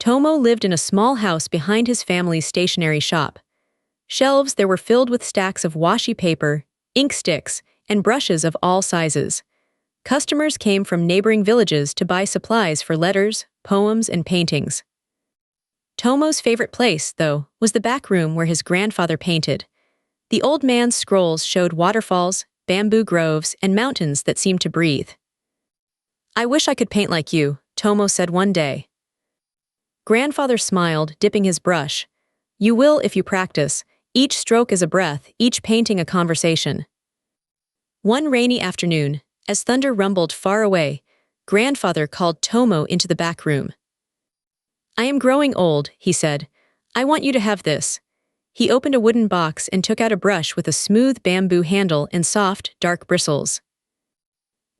Tomo lived in a small house behind his family's stationery shop. Shelves there were filled with stacks of washi paper, ink sticks, and brushes of all sizes. Customers came from neighboring villages to buy supplies for letters, poems, and paintings. Tomo's favorite place, though, was the back room where his grandfather painted. The old man's scrolls showed waterfalls, bamboo groves, and mountains that seemed to breathe. "I wish I could paint like you," Tomo said one day. Grandfather smiled, dipping his brush. "You will if you practice. Each stroke is a breath, each painting a conversation." One rainy afternoon, as thunder rumbled far away, Grandfather called Tomo into the back room. "I am growing old," he said. "I want you to have this." He opened a wooden box and took out a brush with a smooth bamboo handle and soft, dark bristles.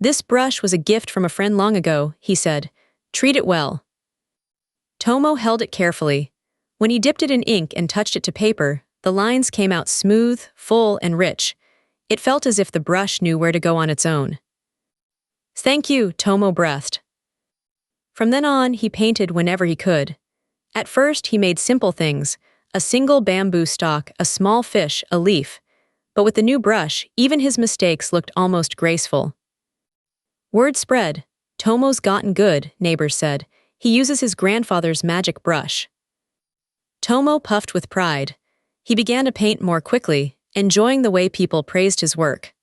"This brush was a gift from a friend long ago," he said. "Treat it well." Tomo held it carefully. When he dipped it in ink and touched it to paper, the lines came out smooth, full, and rich. It felt as if the brush knew where to go on its own. "Thank you," Tomo breathed. From then on, he painted whenever he could. At first, he made simple things, a single bamboo stalk, a small fish, a leaf. But with the new brush, even his mistakes looked almost graceful. Word spread. "Tomo's gotten good," neighbors said. "He uses his grandfather's magic brush." Tomo puffed with pride. He began to paint more quickly, enjoying the way people praised his work.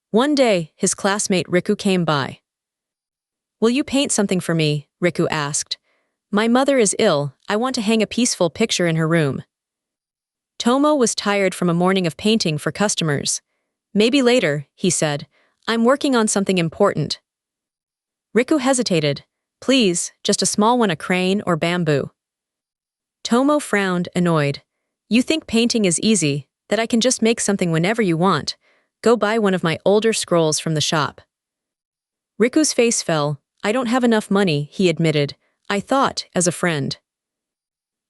One day, his classmate Riku came by. "Will you paint something for me?" Riku asked. "My mother is ill. I want to hang a peaceful picture in her room." Tomo was tired from a morning of painting for customers. "Maybe later," he said. "I'm working on something important." Riku hesitated. "Please, just a small one, a crane or bamboo." Tomo frowned, annoyed. "You think painting is easy, that I can just make something whenever you want. Go buy one of my older scrolls from the shop." Riku's face fell. "I don't have enough money," he admitted. "I thought, as a friend."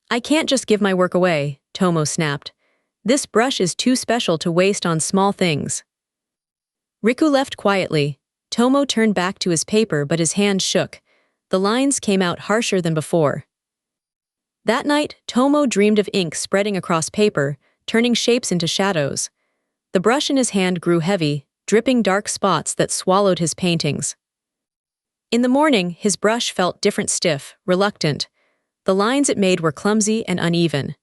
"I can't just give my work away," Tomo snapped. "This brush is too special to waste on small things." Riku left quietly. Tomo turned back to his paper, but his hand shook. The lines came out harsher than before. That night, Tomo dreamed of ink spreading across paper, turning shapes into shadows. The brush in his hand grew heavy, dripping dark spots that swallowed his paintings. In the morning, his brush felt different, stiff, reluctant. The lines it made were clumsy and uneven.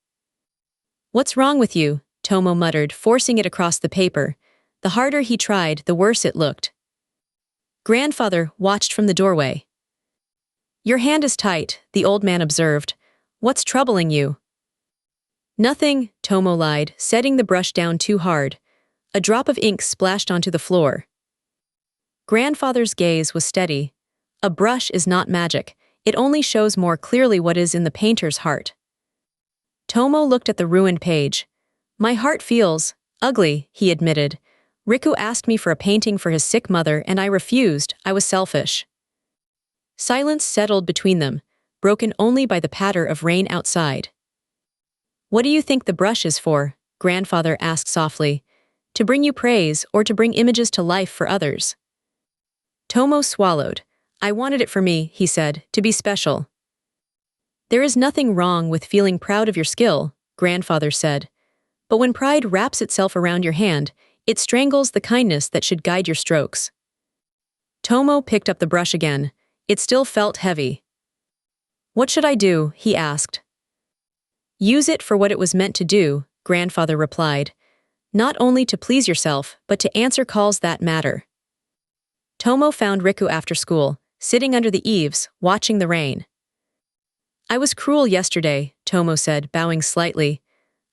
"What's wrong with you?" Tomo muttered, forcing it across the paper. The harder he tried, the worse it looked. Grandfather watched from the doorway. "Your hand is tight," the old man observed. "What's troubling you?" "Nothing," Tomo lied, setting the brush down too hard. A drop of ink splashed onto the floor. Grandfather's gaze was steady. "A brush is not magic. It only shows more clearly what is in the painter's heart." Tomo looked at the ruined page. "My heart feels ugly," he admitted. "Riku asked me for a painting for his sick mother and I refused. I was selfish." Silence settled between them, broken only by the patter of rain outside. "What do you think the brush is for?" Grandfather asked softly. "To bring you praise or to bring images to life for others?" Tomo swallowed. "I wanted it for me," he said, "to be special." "There is nothing wrong with feeling proud of your skill," Grandfather said. "But when pride wraps itself around your hand, it strangles the kindness that should guide your strokes." Tomo picked up the brush again. It still felt heavy. "What should I do?" he asked. "Use it for what it was meant to do," Grandfather replied. "Not only to please yourself, but to answer calls that matter." Tomo found Riku after school, sitting under the eaves, watching the rain. "I was cruel yesterday," Tomo said, bowing slightly.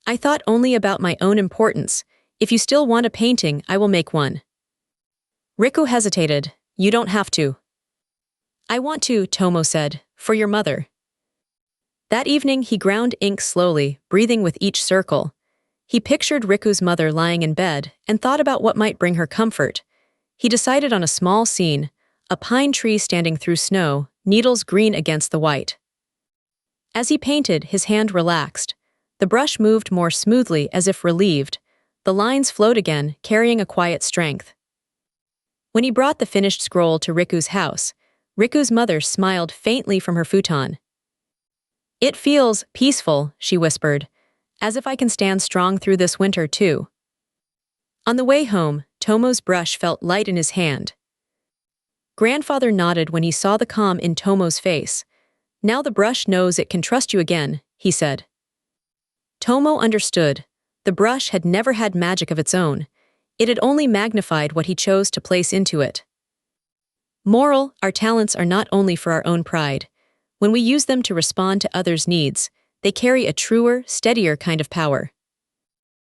"I thought only about my own importance. If you still want a painting, I will make one." Riku hesitated. "You don't have to." "I want to," Tomo said, "for your mother." That evening he ground ink slowly, breathing with each circle. He pictured Riku's mother lying in bed and thought about what might bring her comfort. He decided on a small scene, a pine tree standing through snow, needles green against the white. As he painted, his hand relaxed. The brush moved more smoothly as if relieved. The lines flowed again, carrying a quiet strength. When he brought the finished scroll to Riku's house, Riku's mother smiled faintly from her futon. It feels peaceful, she whispered, as if I can stand strong through this winter too. On the way home, Tomo's brush felt light in his hand. Grandfather nodded when he saw the calm in Tomo's face. Now the brush knows it can trust you again, he said. Tomo understood. The brush had never had magic of its own. It had only magnified what he chose to place into it. Moral: our talents are not only for our own pride. When we use them to respond to others' needs, they carry a truer, steadier kind of power.